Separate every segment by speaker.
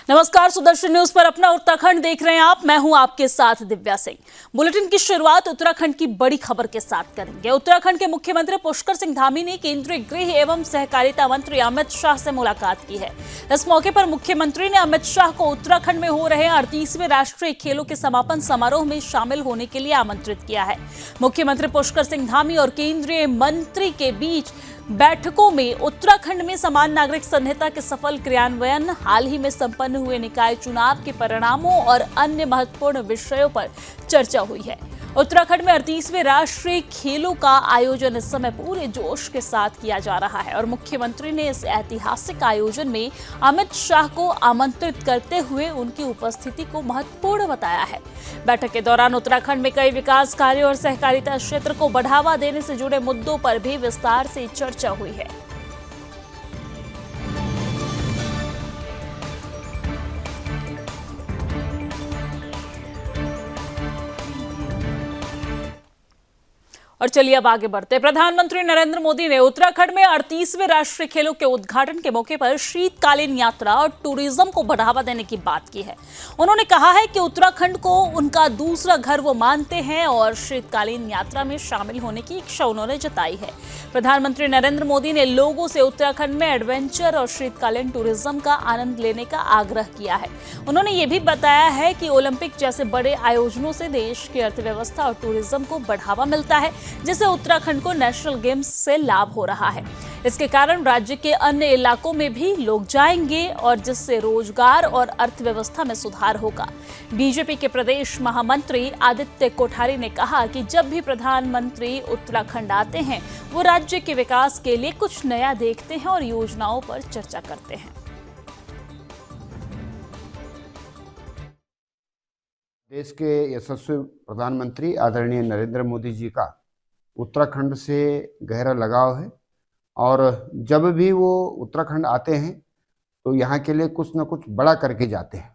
Speaker 1: नमस्कार, सुदर्शन न्यूज पर अपना उत्तराखंड देख रहे हैं आप। मैं हूं आपके साथ दिव्या सिंह। बुलेटिन की शुरुआत उत्तराखंड की बड़ी खबर के साथ करेंगे। उत्तराखंड के मुख्यमंत्री पुष्कर सिंह धामी ने केंद्रीय गृह एवं सहकारिता मंत्री अमित शाह से मुलाकात की है। इस मौके पर मुख्यमंत्री ने अमित शाह को उत्तराखंड में हो रहे 38वें राष्ट्रीय खेलों के समापन समारोह में शामिल होने के लिए आमंत्रित किया है। मुख्यमंत्री पुष्कर सिंह धामी और केंद्रीय मंत्री के बीच बैठकों में उत्तराखंड में समान नागरिक संहिता के सफल क्रियान्वयन, हाल ही में संपन्न हुए निकाय चुनाव के परिणामों और अन्य महत्वपूर्ण विषयों पर चर्चा हुई है। उत्तराखंड में 38वें राष्ट्रीय खेलों का आयोजन इस समय पूरे जोश के साथ किया जा रहा है और मुख्यमंत्री ने इस ऐतिहासिक आयोजन में अमित शाह को आमंत्रित करते हुए उनकी उपस्थिति को महत्वपूर्ण बताया है। बैठक के दौरान उत्तराखंड में कई विकास कार्यों और सहकारिता क्षेत्र को बढ़ावा देने से जुड़े मुद्दों पर भी विस्तार से चर्चा हुई है। और चलिए अब आगे बढ़ते। प्रधानमंत्री नरेंद्र मोदी ने उत्तराखंड में 38वें राष्ट्रीय खेलों के उद्घाटन के मौके पर शीतकालीन यात्रा और टूरिज्म को बढ़ावा देने की बात की है। उन्होंने कहा है कि उत्तराखंड को उनका दूसरा घर वो मानते हैं और शीतकालीन यात्रा में शामिल होने की इच्छा उन्होंने जताई है। प्रधानमंत्री नरेंद्र मोदी ने लोगों से उत्तराखंड में एडवेंचर और शीतकालीन टूरिज्म का आनंद लेने का आग्रह किया है। उन्होंने ये भी बताया है कि ओलंपिक जैसे बड़े आयोजनों से देश की अर्थव्यवस्था और टूरिज्म को बढ़ावा मिलता है, जिससे उत्तराखंड को नेशनल गेम्स से लाभ हो रहा है। इसके कारण राज्य के अन्य इलाकों में भी लोग जाएंगे और जिससे रोजगार और अर्थव्यवस्था में सुधार होगा। बीजेपी के प्रदेश महामंत्री आदित्य कोठारी ने कहा कि जब भी प्रधानमंत्री उत्तराखंड आते हैं, वो राज्य के विकास के लिए कुछ नया देखते हैं और योजनाओं पर चर्चा करते हैं।
Speaker 2: देश के यशस्वी प्रधानमंत्री आदरणीय नरेंद्र मोदी जी का उत्तराखंड से गहरा लगाव है और जब भी वो उत्तराखंड आते हैं तो यहाँ के लिए कुछ न कुछ बड़ा करके जाते हैं।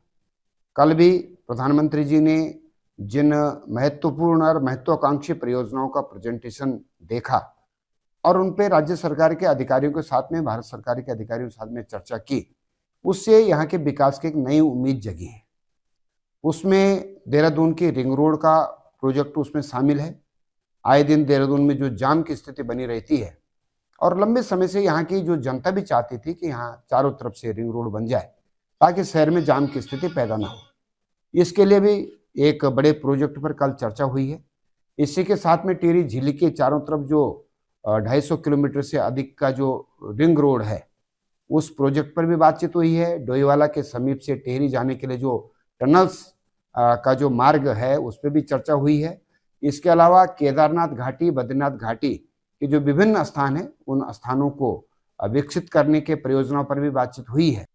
Speaker 2: कल भी प्रधानमंत्री जी ने जिन महत्वपूर्ण और महत्वाकांक्षी परियोजनाओं का प्रेजेंटेशन देखा और उन पे राज्य सरकार के अधिकारियों के साथ में, भारत सरकार के अधिकारियों के साथ में चर्चा की, उससे यहाँ के विकास की एक नई उम्मीद जगी है। उसमें देहरादून की रिंग रोड का प्रोजेक्ट उसमें शामिल है। आए दिन देहरादून में जो जाम की स्थिति बनी रहती है और लंबे समय से यहाँ की जो जनता भी चाहती थी कि यहाँ चारों तरफ से रिंग रोड बन जाए ताकि शहर में जाम की स्थिति पैदा ना हो, इसके लिए भी एक बड़े प्रोजेक्ट पर कल चर्चा हुई है। इसी के साथ में टिहरी झील के चारों तरफ जो 250 किलोमीटर से अधिक का जो रिंग रोड है, उस प्रोजेक्ट पर भी बातचीत हुई है। डोईवाला के समीप से टिहरी जाने के लिए जो टनल्स का जो मार्ग है उस पर भी चर्चा हुई है। इसके अलावा केदारनाथ घाटी, बद्रीनाथ घाटी के जो विभिन्न स्थान हैं, उन स्थानों को विकसित करने के परियोजनाओं पर भी बातचीत हुई है।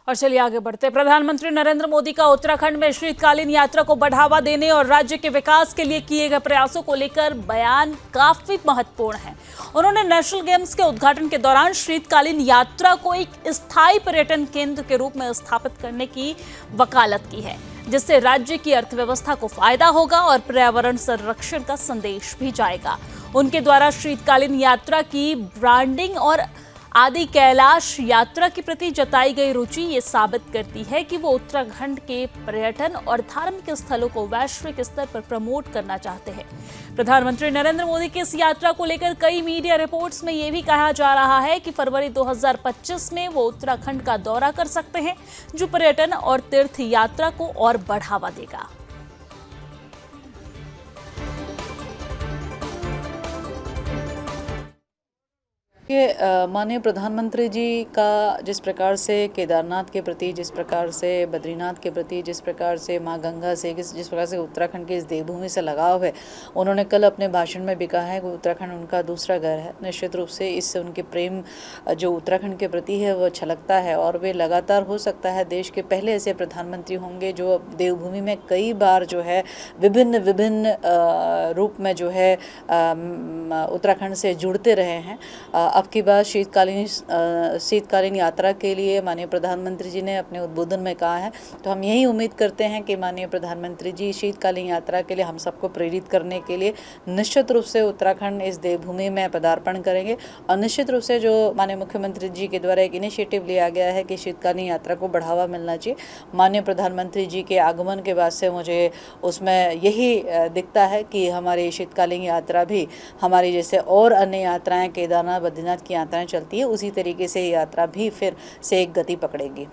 Speaker 1: और चलिए आगे बढ़ते। प्रधानमंत्री नरेंद्र मोदी का उत्तराखंड में शीतकालीन यात्रा को बढ़ावा देने और राज्य के विकास के लिए किए गए प्रयासों को लेकर बयान काफी महत्वपूर्ण है। उन्होंने नेशनल गेम्स के उद्घाटन के दौरान शीतकालीन यात्रा को एक स्थायी पर्यटन केंद्र के रूप में स्थापित करने की वकालत की है, जिससे राज्य की अर्थव्यवस्था को फायदा होगा और पर्यावरण संरक्षण का संदेश भी जाएगा। उनके द्वारा शीतकालीन यात्रा की ब्रांडिंग और आदि कैलाश यात्रा के प्रति जताई गई रुचि ये साबित करती है कि वो उत्तराखंड के पर्यटन और धार्मिक स्थलों को वैश्विक स्तर पर प्रमोट करना चाहते हैं। प्रधानमंत्री नरेंद्र मोदी की इस यात्रा को लेकर कई मीडिया रिपोर्ट्स में ये भी कहा जा रहा है कि फरवरी 2025 में वो उत्तराखंड का दौरा कर सकते हैं, जो पर्यटन और तीर्थ यात्रा को और बढ़ावा देगा।
Speaker 3: माननीय प्रधानमंत्री जी का जिस प्रकार से केदारनाथ के प्रति, जिस प्रकार से बद्रीनाथ के प्रति, जिस प्रकार से माँ गंगा से, जिस प्रकार से उत्तराखंड की इस देवभूमि से लगाव है, उन्होंने कल अपने भाषण में भी कहा है कि उत्तराखंड उनका दूसरा घर है। निश्चित रूप से इससे उनके प्रेम जो उत्तराखंड के प्रति है वो छलकता है और वे लगातार, हो सकता है देश के पहले ऐसे प्रधानमंत्री होंगे जो देवभूमि में कई बार जो है विभिन्न रूप में जो है उत्तराखंड से जुड़ते रहे हैं। अब की बार शीतकालीन यात्रा के लिए माननीय प्रधानमंत्री जी ने अपने उद्बोधन में कहा है। तो हम यही उम्मीद करते हैं कि माननीय प्रधानमंत्री जी शीतकालीन यात्रा के लिए हम सबको प्रेरित करने के लिए निश्चित रूप से उत्तराखंड इस देवभूमि में पदार्पण करेंगे। और निश्चित रूप से जो माननीय मुख्यमंत्री जी के द्वारा एक इनिशिएटिव लिया गया है कि शीतकालीन यात्रा को बढ़ावा मिलना चाहिए, माननीय प्रधानमंत्री जी के आगमन के बाद से मुझे उसमें यही दिखता है कि हमारी शीतकालीन यात्रा भी हमारी जैसे और अन्य यात्राएं केदारनाथ बद्रीनाथ की यात्राएं चलती है उसी तरीके से ये यात्रा भी फिर से एक गति पकड़ेगी।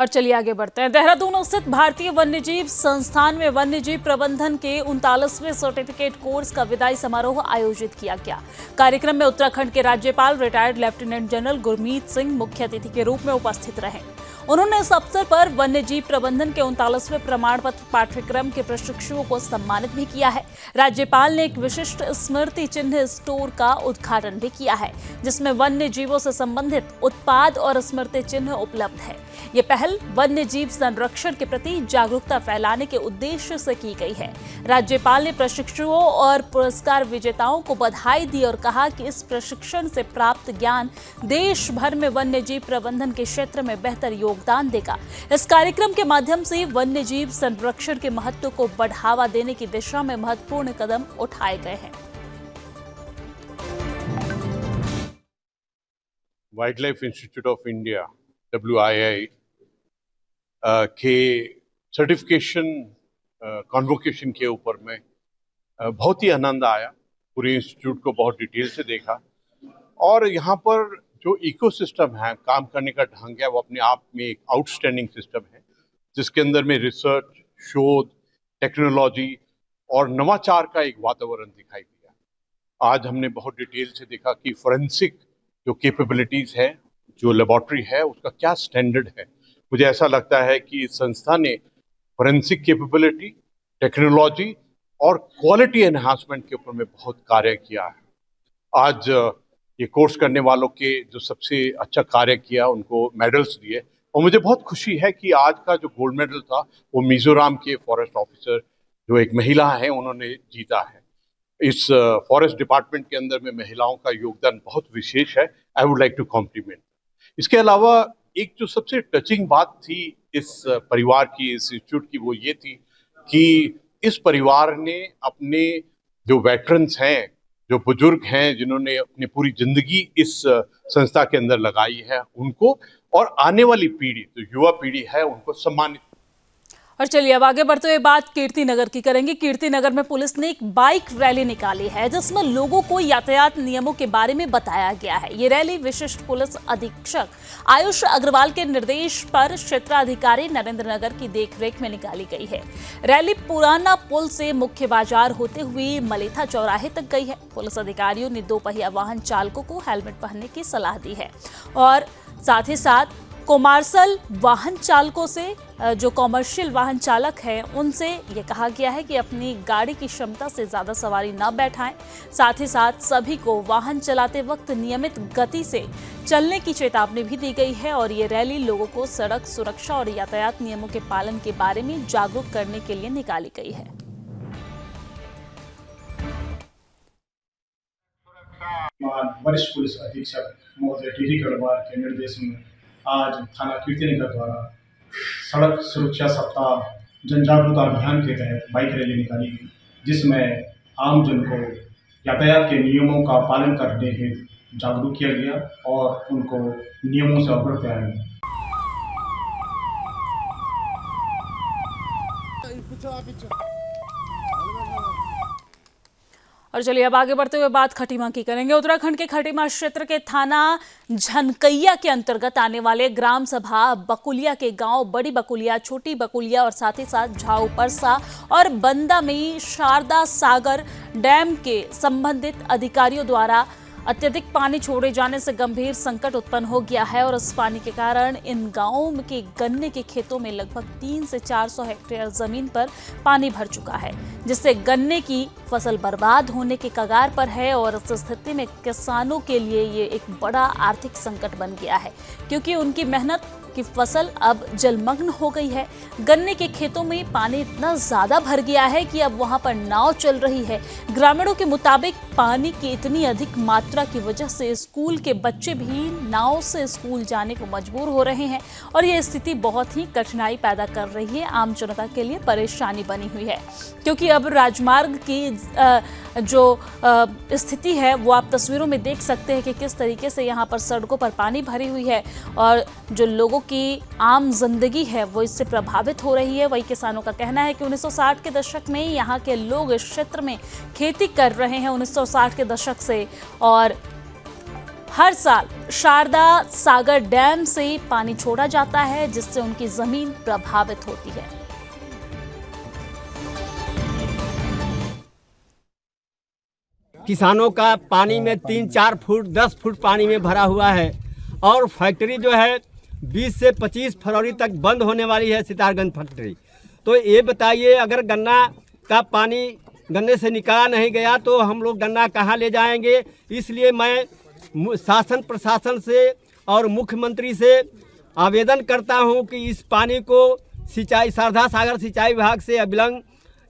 Speaker 1: और चलिए आगे बढ़ते हैं। देहरादून स्थित भारतीय वन्यजीव संस्थान में वन्यजीव प्रबंधन के 39वें सर्टिफिकेट कोर्स का विदाई समारोह आयोजित किया गया। कार्यक्रम में उत्तराखंड के राज्यपाल retired lieutenant general Gurmeet Singh मुख्य अतिथि के रूप में उपस्थित रहे। उन्होंने इस अवसर पर वन्यजीव प्रबंधन के 39वें प्रमाण पत्र पाठ्यक्रम के प्रशिक्षुओं को सम्मानित भी किया है। राज्यपाल ने एक विशिष्ट स्मृति चिन्ह स्टोर का उद्घाटन भी किया है, जिसमें वन्य जीवों से संबंधित उत्पाद और स्मृति चिन्ह उपलब्ध है। ये पहल वन्य जीव संरक्षण के प्रति जागरूकता फैलाने के उद्देश्य से की गई है। राज्यपाल ने प्रशिक्षुओं और पुरस्कार विजेताओं को बधाई दी और कहा कि इस प्रशिक्षण से प्राप्त ज्ञान देश भर में वन्य जीव प्रबंधन के क्षेत्र में बेहतर योगदान देगा। इस कार्यक्रम के माध्यम से वन्य जीव संरक्षण के महत्व को बढ़ावा देने की दिशा में महत्वपूर्ण कदम उठाए गए हैं।
Speaker 4: Wild life institute of India WII के सर्टिफिकेशन कॉन्वोकेशन के ऊपर में बहुत ही आनंद आया। पूरे इंस्टीट्यूट को बहुत डिटेल से देखा और यहाँ पर जो इकोसिस्टम है, काम करने का ढंग है, वो अपने आप में एक आउटस्टैंडिंग सिस्टम है, जिसके अंदर में रिसर्च, शोध, टेक्नोलॉजी और नवाचार का एक वातावरण दिखाई दिया। आज हमने बहुत डिटेल से देखा कि फोरेंसिक जो कैपेबिलिटीज है, जो लेबोरेटरी है, उसका क्या स्टैंडर्ड है। मुझे ऐसा लगता है कि इस संस्था ने फोरेंसिक कैपेबिलिटी, टेक्नोलॉजी और क्वालिटी एनहांसमेंट के ऊपर में बहुत कार्य किया है। आज ये कोर्स करने वालों के जो सबसे अच्छा कार्य किया उनको मेडल्स दिए और मुझे बहुत खुशी है कि आज का जो गोल्ड मेडल था वो मिजोरम के फॉरेस्ट ऑफिसर जो एक महिला है उन्होंने जीता है। इस फॉरेस्ट डिपार्टमेंट के अंदर में महिलाओं का योगदान बहुत विशेष है। I would like to compliment. इसके अलावा एक जो सबसे टचिंग बात थी इस परिवार की, इस इंस्टीट्यूट की, वो ये थी कि इस परिवार ने अपने जो वेटरन्स हैं, जो बुजुर्ग हैं, जिन्होंने अपनी पूरी जिंदगी इस संस्था के अंदर लगाई है, उनको और आने वाली पीढ़ी, जो युवा पीढ़ी है, उनको सम्मानित।
Speaker 1: और चलिए अब आगे बढ़ते हुए बात कीर्तिनगर की करेंगे। कीर्तिनगर में पुलिस ने एक बाइक रैली निकाली है, जिसमें लोगों को यातायात नियमों के बारे में बताया गया है। ये रैली विशिष्ट पुलिस अधीक्षक आयुष अग्रवाल के निर्देश पर क्षेत्राधिकारी नरेंद्र नगर की देखरेख में निकाली गई है। रैली पुराना पुल से मुख्य बाजार होते हुए मलेथा चौराहे तक गई है। पुलिस अधिकारियों ने 2 पहिया वाहन चालकों को हेलमेट पहनने की सलाह दी है और साथ ही साथ कॉमर्शियल वाहन चालकों से, जो कॉमर्शियल वाहन चालक हैं, उनसे ये कहा गया है कि अपनी गाड़ी की क्षमता से ज़्यादा सवारी न बैठाएं। साथ ही साथ सभी को वाहन चलाते वक्त नियमित गति से चलने की चेतावनी भी दी गई है और ये रैली लोगों को सड़क सुरक्षा और यातायात नियमों के पालन के बारे में जागरूक करने के लिए निकाली गई है।
Speaker 5: वरिष्ठ पुलिस अधीक्षक महोदय डी अग्रवाल के निर्देश में आज थाना कीर्तिनगर द्वारा सड़क सुरक्षा सप्ताह जन जागरूकता अभियान के तहत बाइक रैली निकाली गई, जिसमें आमजन को यातायात के नियमों का पालन करने हेतु जागरूक किया गया और उनको नियमों से अवगत कराया गया।
Speaker 1: और चलिए अब आगे बढ़ते हुए बात खटीमा की करेंगे। उत्तराखंड के खटीमा क्षेत्र के थाना झनकैया के अंतर्गत आने वाले ग्राम सभा बकुलिया के गांव बड़ी बकुलिया, छोटी बकुलिया और साथ ही साथ झाऊ परसा और बंदा में शारदा सागर डैम के संबंधित अधिकारियों द्वारा अत्यधिक पानी छोड़े जाने से गंभीर संकट उत्पन्न हो गया है और इस पानी के कारण इन गांवों के गन्ने के खेतों में लगभग 300 से 400 हेक्टेयर जमीन पर पानी भर चुका है, जिससे गन्ने की फसल बर्बाद होने के कगार पर है और इस स्थिति में किसानों के लिए ये एक बड़ा आर्थिक संकट बन गया है, क्योंकि उनकी मेहनत की फसल अब जलमग्न हो गई है। गन्ने के खेतों में पानी इतना ज्यादा भर गया है कि अब वहां पर नाव चल रही है। ग्रामीणों के मुताबिक पानी की इतनी अधिक मात्रा की वजह से स्कूल के बच्चे भी नाव से स्कूल जाने को मजबूर हो रहे हैं और यह स्थिति बहुत ही कठिनाई पैदा कर रही है। आम जनता के लिए परेशानी बनी हुई है, क्योंकि अब राजमार्ग की जो स्थिति है वो आप तस्वीरों में देख सकते हैं कि किस तरीके से यहाँ पर सड़कों पर पानी भरी हुई है और जो लोगों की आम जिंदगी है वो इससे प्रभावित हो रही है। वही किसानों का कहना है कि 1960 के दशक में यहाँ के लोग इस क्षेत्र में खेती कर रहे हैं 1960 के दशक से, और हर साल शारदा सागर डैम से पानी छोड़ा जाता है जिससे उनकी जमीन प्रभावित होती है।
Speaker 6: किसानों का पानी में 3-4 फुट 10 फुट पानी में भरा हुआ है और फैक्ट्री जो है 20 से 25 फरवरी तक बंद होने वाली है, सितारगंज फैक्ट्री। तो ये बताइए, अगर गन्ना का पानी गन्ने से निकाला नहीं गया तो हम लोग गन्ना कहाँ ले जाएंगे। इसलिए मैं शासन प्रशासन से और मुख्यमंत्री से आवेदन करता हूँ कि इस पानी को सिंचाई शारदा सागर सिंचाई विभाग से अविलंब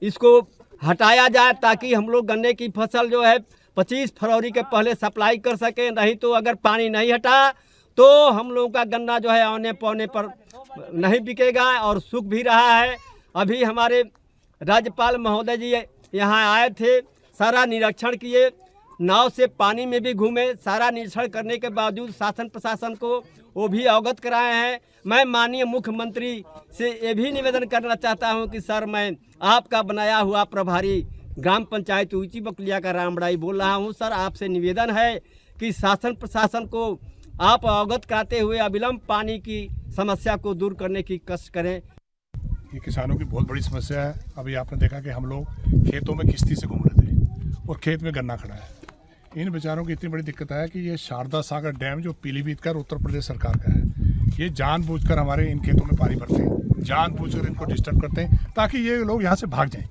Speaker 6: इसको हटाया जाए, ताकि हम लोग गन्ने की फसल जो है 25 फरवरी के पहले सप्लाई कर सकें। नहीं तो अगर पानी नहीं हटा तो हम लोगों का गन्ना जो है आने पौने पर नहीं बिकेगा और सूख भी रहा है। अभी हमारे राज्यपाल महोदय जी यहाँ आए थे, सारा निरीक्षण किए, नाव से पानी में भी घूमे, सारा निरीक्षण करने के बावजूद शासन प्रशासन को वो भी अवगत कराए हैं। मैं माननीय मुख्यमंत्री से ये भी निवेदन करना चाहता हूं कि सर, मैं आपका बनाया हुआ प्रभारी ग्राम पंचायत ऊंची बकुलिया का रामबड़ाई बोल रहा हूं। सर, आपसे निवेदन है कि शासन प्रशासन को आप अवगत कराते हुए अविलंब पानी की समस्या को दूर करने की कष्ट करें।
Speaker 7: ये किसानों की बहुत बड़ी समस्या है। अभी आपने देखा कि हम लोग खेतों में किश्ती से घूम रहे थे और खेत में गन्ना खड़ा है। इन बेचारों की इतनी बड़ी दिक्कत है कि ये शारदा सागर डैम जो पीलीभीत का उत्तर प्रदेश सरकार का है, ये जानबूझकर हमारे इन खेतों में पानी भरते हैं, जानबूझकर इनको डिस्टर्ब करते हैं ताकि ये लोग यहाँ से भाग जाएं।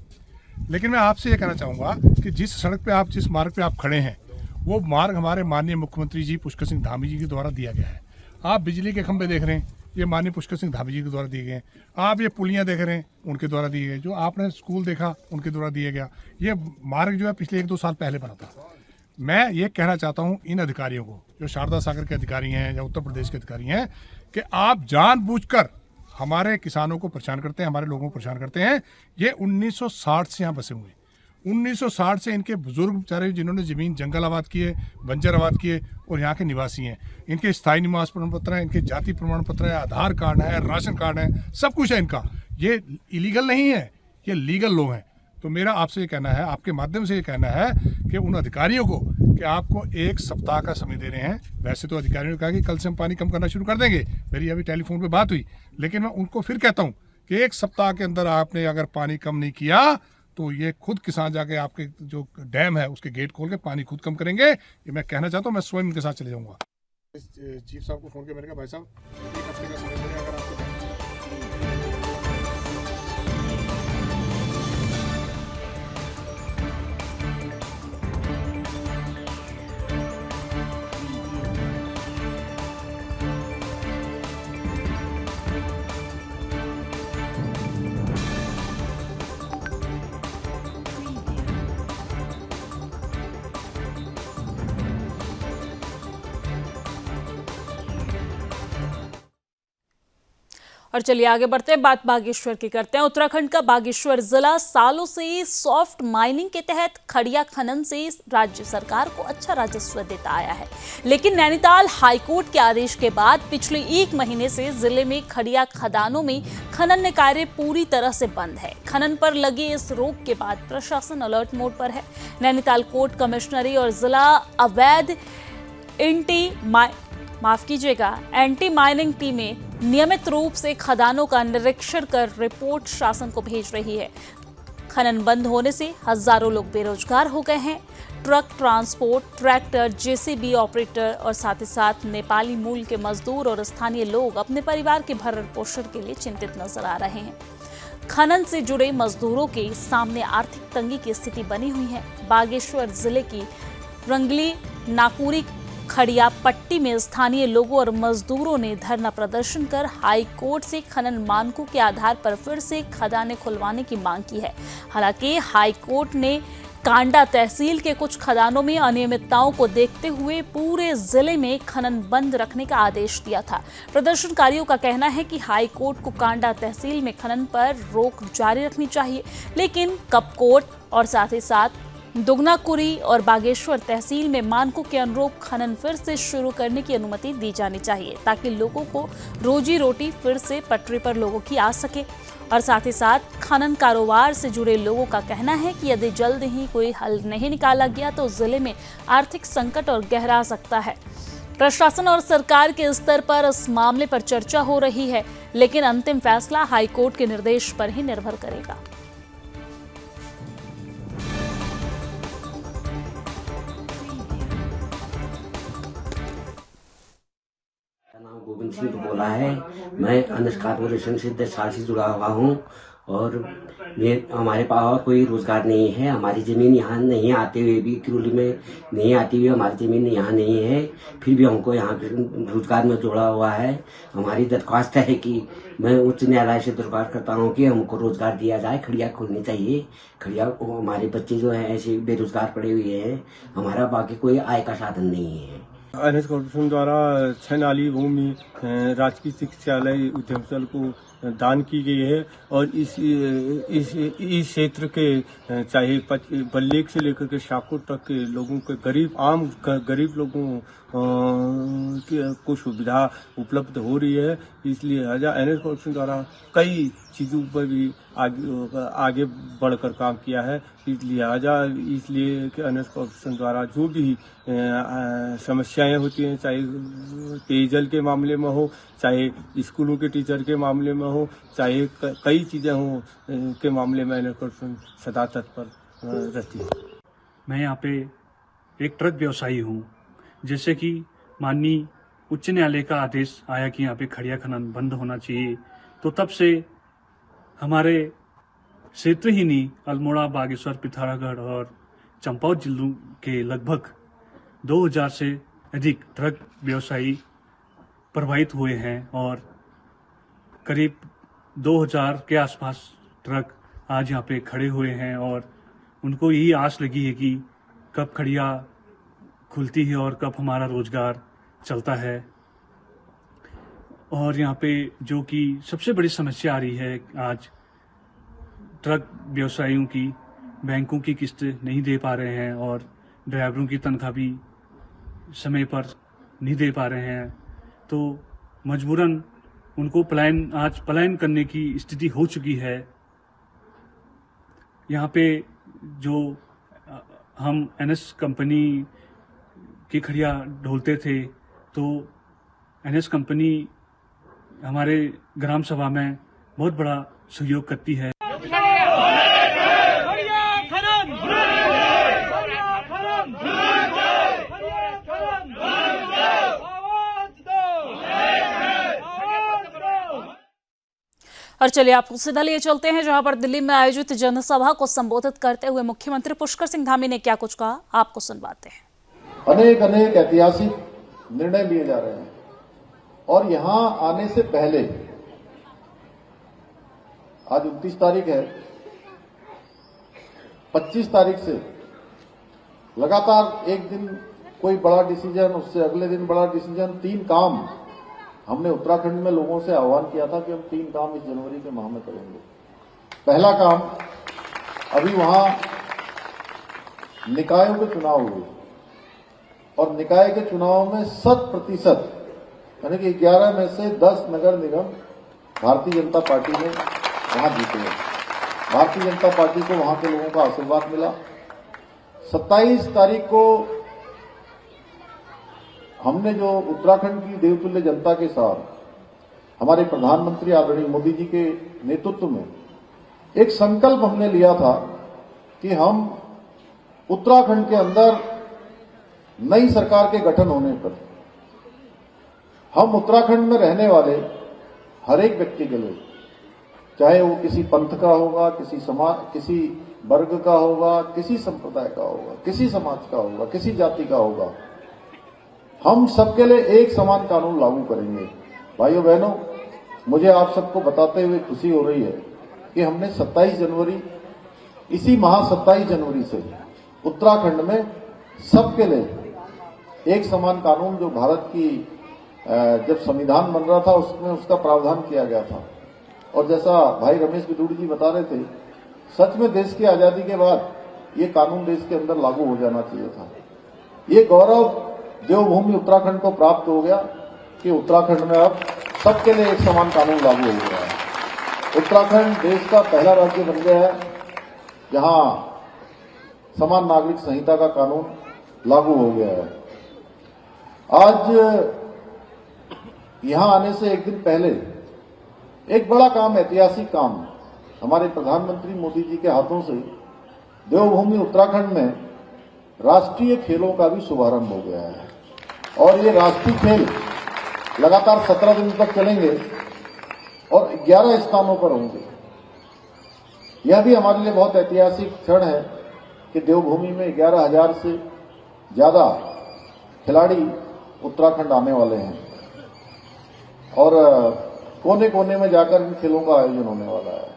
Speaker 7: लेकिन मैं आपसे ये कहना चाहूँगा कि जिस सड़क पे आप जिस मार्ग पे आप खड़े हैं वो मार्ग हमारे माननीय मुख्यमंत्री जी पुष्कर सिंह धामी जी के द्वारा दिया गया है। आप बिजली के खंभे देख रहे हैं, ये माननीय पुष्कर सिंह धामी जी के द्वारा दिए गए हैं। आप ये पुलियाँ देख रहे हैं, उनके द्वारा दिए गए। जो आपने स्कूल देखा, उनके द्वारा दिया गया। ये मार्ग जो है पिछले 1-2 साल पहले बना था। मैं ये कहना चाहता हूँ इन अधिकारियों को, जो शारदा सागर के अधिकारी हैं या उत्तर प्रदेश के अधिकारी हैं, कि आप जानबूझकर हमारे किसानों को परेशान करते हैं, हमारे लोगों को परेशान करते हैं। ये 1960 से यहाँ बसे हुए हैं। 1960 से इनके बुजुर्ग बेचारे जिन्होंने ज़मीन जंगल आबाद किए, बंजर आबाद किए और यहाँ के निवासी हैं। इनके स्थायी निवास प्रमाण पत्र हैं, इनके जाति प्रमाण पत्र है, आधार कार्ड है, राशन कार्ड है, सब कुछ है इनका। ये इलीगल नहीं है, ये लीगल लोग हैं। तो मेरा आपसे ये कहना है, आपके माध्यम से ये कहना है कि उन अधिकारियों को कि आपको 1 सप्ताह का समय दे रहे हैं। वैसे तो अधिकारियों ने कहा कि कल से हम पानी कम करना शुरू कर देंगे, मेरी अभी टेलीफोन पे बात हुई, लेकिन मैं उनको फिर कहता हूँ कि 1 सप्ताह के अंदर आपने अगर पानी कम नहीं किया तो ये खुद किसान जाके आपके जो डैम है उसके गेट खोल के पानी खुद कम करेंगे। ये मैं कहना चाहता हूँ, मैं स्वयं उनके साथ चले जाऊँगा। चीफ साहब को फ़ोन किया, मैंने कहा भाई साहब 1 हफ्ते का समय दे रहे हैं, अगर आपको
Speaker 1: और चलिए आगे बढ़ते हैं, बात बागेश्वर की करते हैं। उत्तराखंड का बागेश्वर जिला सालों से सॉफ्ट माइनिंग के तहत खड़िया खनन से राज्य सरकार को अच्छा राजस्व देता आया है, लेकिन नैनीताल हाईकोर्ट के आदेश के बाद पिछले 1 महीने से जिले में खड़िया खदानों में खनन कार्य पूरी तरह से बंद है। खनन पर लगे इस रोक के बाद प्रशासन अलर्ट मोड पर है। नैनीताल कोर्ट कमिश्नरी और जिला अवैध एंटी माइनिंग टीमें नियमित रूप से खदानों का निरीक्षण कर रिपोर्ट शासन को भेज रही है। खनन बंद होने से हजारों लोग बेरोजगार हो गए हैं। Truck transport, tractor, JCB operator और साथ ही साथ नेपाली मूल के मजदूर और स्थानीय लोग अपने परिवार के भरण पोषण के लिए चिंतित नजर आ रहे हैं। खनन से जुड़े मजदूरों के सामने आर्थिक तंगी की स्थिति बनी हुई है। बागेश्वर जिले की रंगली नाकुरी खड़िया पट्टी में स्थानीय लोगों और मजदूरों ने धरना प्रदर्शन कर हाई कोर्ट से खनन मानकों के आधार पर फिर से खदानें खुलवाने की मांग की है। हालांकि हाई कोर्ट ने कांडा तहसील के कुछ खदानों में अनियमितताओं को देखते हुए पूरे जिले में खनन बंद रखने का आदेश दिया था। प्रदर्शनकारियों का कहना है कि हाई कोर्ट को कांडा तहसील में खनन पर रोक जारी रखनी चाहिए, लेकिन कपकोट और साथ ही साथ दुगनाकुरी और बागेश्वर तहसील में मानकों के अनुरूप खनन फिर से शुरू करने की अनुमति दी जानी चाहिए, ताकि लोगों को रोजी रोटी फिर से पटरी पर लोगों की आ सके। और साथ ही साथ खनन कारोबार से जुड़े लोगों का कहना है कि यदि जल्द ही कोई हल नहीं निकाला गया तो जिले में आर्थिक संकट और गहरा सकता है। प्रशासन और सरकार के स्तर पर इस मामले पर चर्चा हो रही है, लेकिन अंतिम फैसला हाईकोर्ट के निर्देश पर ही निर्भर करेगा।
Speaker 8: नाम गोविंद सिंह बोला है। मैं अनस कॉर्पोरेशन से 10 साल से जुड़ा हुआ हूँ और हमारे पास कोई रोजगार नहीं है। हमारी जमीन यहाँ नहीं आते हुए भी, किरोली में नहीं आती हुई हमारी जमीन यहाँ नहीं है, फिर भी हमको यहाँ रोजगार में जोड़ा हुआ है। हमारी दरख्वास्त है कि मैं उच्च न्यायालय से दरख्वास्त करता हूँ कि हमको रोजगार दिया जाए, खड़िया खोलनी चाहिए। खड़िया हमारे बच्चे जो हैं ऐसे बेरोजगार पड़े हुए हैं, हमारा बाकी कोई आय का साधन नहीं है।
Speaker 9: एनएस कॉर्पोरेशन द्वारा 6 नाली भूमि राजकीय चिकित्सालय उद्यमस्थल को दान की गई है और इस क्षेत्र के चाहे बल्लेक से लेकर के शाकुर तक के लोगों के गरीब लोगों को सुविधा उपलब्ध हो रही है। इसलिए एनएस कॉर्पोरेशन द्वारा कई चीज़ों पर भी आगे बढ़कर काम किया है। इसलिए कि एनएस कॉर्पोरेशन द्वारा जो भी समस्याएं होती हैं, चाहे पेयजल के मामले में हो, चाहे स्कूलों के टीचर के मामले में हो, चाहे कई चीज़ें हों के मामले में एनएस कॉर्पोरेशन सदा तत्पर रहती है।
Speaker 10: मैं यहाँ पे एक ट्रक व्यवसायी हूँ। जैसे कि माननीय उच्च न्यायालय का आदेश आया कि यहाँ पे खड़िया खनन बंद होना चाहिए, तो तब से हमारे क्षेत्र ही नहीं, अल्मोड़ा, बागेश्वर, पिथौरागढ़ और चंपावत जिलों के लगभग 2000 से अधिक ट्रक व्यवसायी प्रभावित हुए हैं और करीब 2000 के आसपास ट्रक आज यहाँ पे खड़े हुए हैं और उनको यही आस लगी है कि कब खड़िया खुलती है और कब हमारा रोजगार चलता है। और यहाँ पे जो कि सबसे बड़ी समस्या आ रही है, आज ट्रक व्यवसायियों की बैंकों की किस्त नहीं दे पा रहे हैं और ड्राइवरों की तनख्वाह भी समय पर नहीं दे पा रहे हैं, तो मजबूरन उनको पलायन करने की स्थिति हो चुकी है। यहाँ पे जो हम एनएस कंपनी की खड़िया ढोलते थे, तो एनएस कंपनी हमारे ग्राम सभा में बहुत बड़ा सहयोग करती है।
Speaker 1: और चलिए आपको सीधा लिए चलते हैं जहां पर दिल्ली में आयोजित जनसभा को संबोधित करते हुए मुख्यमंत्री पुष्कर सिंह धामी ने क्या कुछ कहा, आपको सुनवाते हैं।
Speaker 11: अनेक ऐतिहासिक निर्णय लिए जा रहे हैं और यहां आने से पहले, आज 29 तारीख है, 25 तारीख से लगातार एक दिन कोई बड़ा डिसीजन, उससे अगले दिन बड़ा डिसीजन, 3 काम हमने उत्तराखंड में लोगों से आह्वान किया था कि हम 3 काम इस जनवरी के माह में करेंगे। पहला काम, अभी वहां निकायों के चुनाव हुए और निकाय के चुनाव में 100% यानी कि 11 में से 10 नगर निगम भारतीय जनता पार्टी ने वहां जीते हैं। भारतीय जनता पार्टी को वहां के लोगों का आशीर्वाद मिला। 27 तारीख को हमने जो उत्तराखंड की देवतुल्य जनता के साथ हमारे प्रधानमंत्री आदरणीय मोदी जी के नेतृत्व में एक संकल्प हमने लिया था कि हम उत्तराखंड के अंदर नई सरकार के गठन होने पर हम उत्तराखंड में रहने वाले हर एक व्यक्ति के लिए, चाहे वो किसी पंथ का होगा, किसी समाज, किसी वर्ग का होगा, किसी संप्रदाय का होगा, किसी समाज का होगा, किसी जाति का होगा, हम सबके लिए एक समान कानून लागू करेंगे। भाइयों बहनों, मुझे आप सबको बताते हुए खुशी हो रही है कि हमने 27 जनवरी, इसी माह 27 जनवरी से उत्तराखंड में सबके लिए एक समान कानून, जो भारत की जब संविधान बन रहा था उसमें उसका प्रावधान किया गया था। और जैसा भाई रमेश बिदूड़ी जी बता रहे थे, सच में देश की आजादी के बाद ये कानून देश के अंदर लागू हो जाना चाहिए था। ये गौरव देवभूमि उत्तराखंड को प्राप्त हो गया कि उत्तराखंड में अब सबके लिए एक समान कानून लागू हो गया है। उत्तराखंड देश का पहला राज्य बन गया है जहां समान नागरिक संहिता का कानून लागू हो गया है। आज यहां आने से एक दिन पहले एक बड़ा काम, ऐतिहासिक काम हमारे प्रधानमंत्री मोदी जी के हाथों से देवभूमि उत्तराखंड में राष्ट्रीय खेलों का भी शुभारंभ हो गया है। और ये राष्ट्रीय खेल लगातार 17 दिन तक चलेंगे और 11 स्थानों पर होंगे। यह भी हमारे लिए बहुत ऐतिहासिक क्षण है कि देवभूमि में 11,000 से ज्यादा खिलाड़ी उत्तराखंड आने वाले हैं और कोने कोने में जाकर इन खेलों का आयोजन होने वाला है।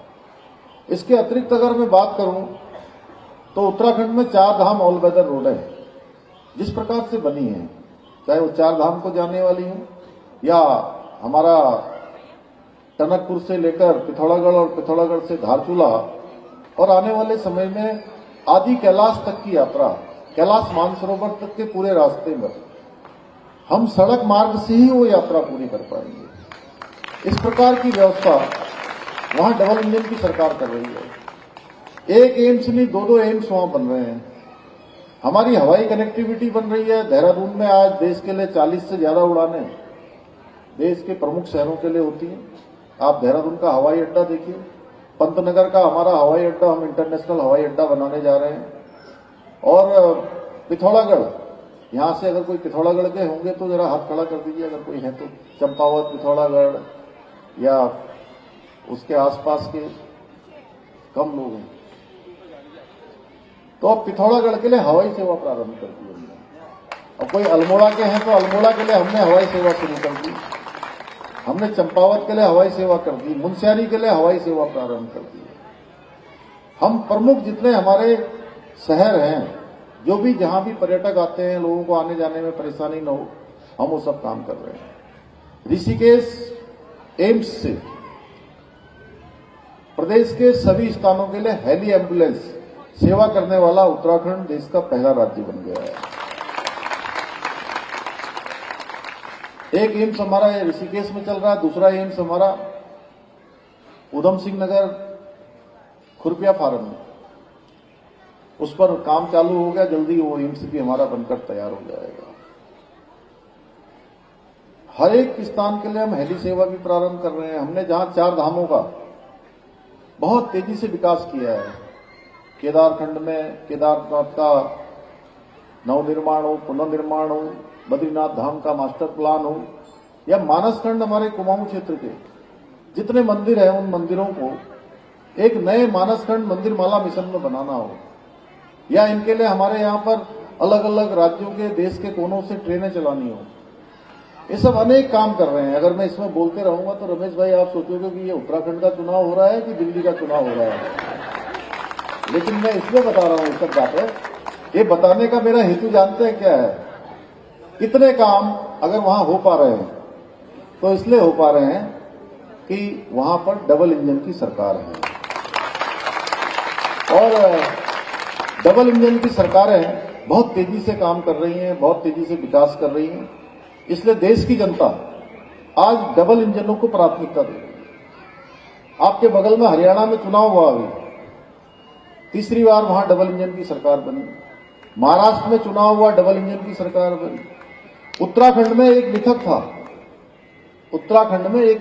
Speaker 11: इसके अतिरिक्त अगर मैं बात करूं तो उत्तराखंड में 4 धाम ऑल वेदर रोडें जिस प्रकार से बनी है, चाहे वो 4 धाम को जाने वाली हो या हमारा टनकपुर से लेकर पिथौरागढ़ और पिथौरागढ़ से धारचूला और आने वाले समय में आदि कैलाश तक की यात्रा, कैलाश मानसरोवर तक के पूरे रास्ते में हम सड़क मार्ग से ही वो यात्रा पूरी कर पाएंगे। इस प्रकार की व्यवस्था वहां डबल इंजन की सरकार कर रही है। एक एम्स नहीं, 2-2 एम्स वहां बन रहे हैं। हमारी हवाई कनेक्टिविटी बन रही है। देहरादून में आज देश के लिए 40 से ज्यादा उड़ानें देश के प्रमुख शहरों के लिए होती हैं। आप देहरादून का हवाई अड्डा देखिए, पंतनगर का हमारा हवाई अड्डा हम इंटरनेशनल हवाई अड्डा बनाने जा रहे हैं। और पिथौरागढ़, यहां से अगर कोई पिथौरागढ़ के होंगे तो जरा हाथ खड़ा कर दीजिए, अगर कोई है तो। चंपावत, पिथौरागढ़ या उसके आसपास के कम लोग हैं तो अब पिथौरागढ़ के लिए हवाई सेवा प्रारंभ कर दी हमने। और कोई अल्मोड़ा के हैं तो अल्मोड़ा के लिए हमने हवाई सेवा शुरू कर दी। हमने चंपावत के लिए हवाई सेवा कर दी, मुनस्यारी के लिए हवाई सेवा प्रारंभ कर दी। हम प्रमुख जितने हमारे शहर हैं, जो भी जहां भी पर्यटक आते हैं, लोगों को आने जाने में परेशानी न हो, हम वो सब काम कर रहे हैं। ऋषिकेश एम्स से प्रदेश के सभी स्थानों के लिए हेली एम्बुलेंस सेवा करने वाला उत्तराखंड देश का पहला राज्य बन गया है। एक एम्स हमारा ऋषिकेश में चल रहा है, दूसरा एम्स हमारा उधम सिंह नगर खुरपिया फार्म में, उस पर काम चालू हो गया। जल्दी वो एम्स भी हमारा बनकर तैयार हो जाएगा। हर एक स्थान के लिए हम हेली सेवा भी प्रारंभ कर रहे हैं। हमने जहां 4 धामों का बहुत तेजी से विकास किया है, केदारखंड में केदारनाथ का नवनिर्माण हो, पुनर्निर्माण हो, बद्रीनाथ धाम का मास्टर प्लान हो, या मानसखंड हमारे कुमाऊं क्षेत्र के जितने मंदिर हैं उन मंदिरों को एक नए मानसखंड मंदिर माला मिशन में बनाना हो, या इनके लिए हमारे यहाँ पर अलग अलग राज्यों के देश के कोनों से ट्रेनें चलानी हो। ये सब अनेक काम कर रहे हैं। अगर मैं इसमें बोलते रहूंगा तो रमेश भाई आप सोचोगे कि ये उत्तराखंड का चुनाव हो रहा है कि दिल्ली का चुनाव हो रहा है, लेकिन मैं इसलिए बता रहा हूं सब बातें। ये बताने का मेरा हेतु जानते हैं क्या है? इतने काम अगर वहां हो पा रहे हैं तो इसलिए हो पा रहे हैं कि वहां पर डबल इंजन की सरकार है। और डबल इंजन की सरकारें बहुत तेजी से काम कर रही हैं, बहुत तेजी से विकास कर रही हैं। इसलिए देश की जनता आज डबल इंजनों को प्राथमिकता दे रही है। आपके बगल में हरियाणा में चुनाव हुआ, अभी तीसरी बार वहां डबल इंजन की सरकार बनी। महाराष्ट्र में चुनाव हुआ, डबल इंजन की सरकार बनी। उत्तराखंड में एक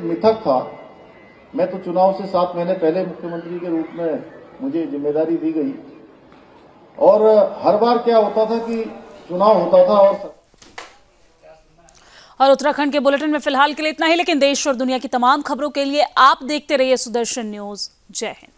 Speaker 11: मिथक था। मैं तो चुनाव से 7 महीने पहले मुख्यमंत्री के रूप में मुझे जिम्मेदारी दी गई, और हर बार क्या होता था कि चुनाव होता था
Speaker 1: और उत्तराखंड के बुलेटिन में फिलहाल के लिए इतना ही, लेकिन देश और दुनिया की तमाम खबरों के लिए आप देखते रहिए सुदर्शन न्यूज। जय हिंद।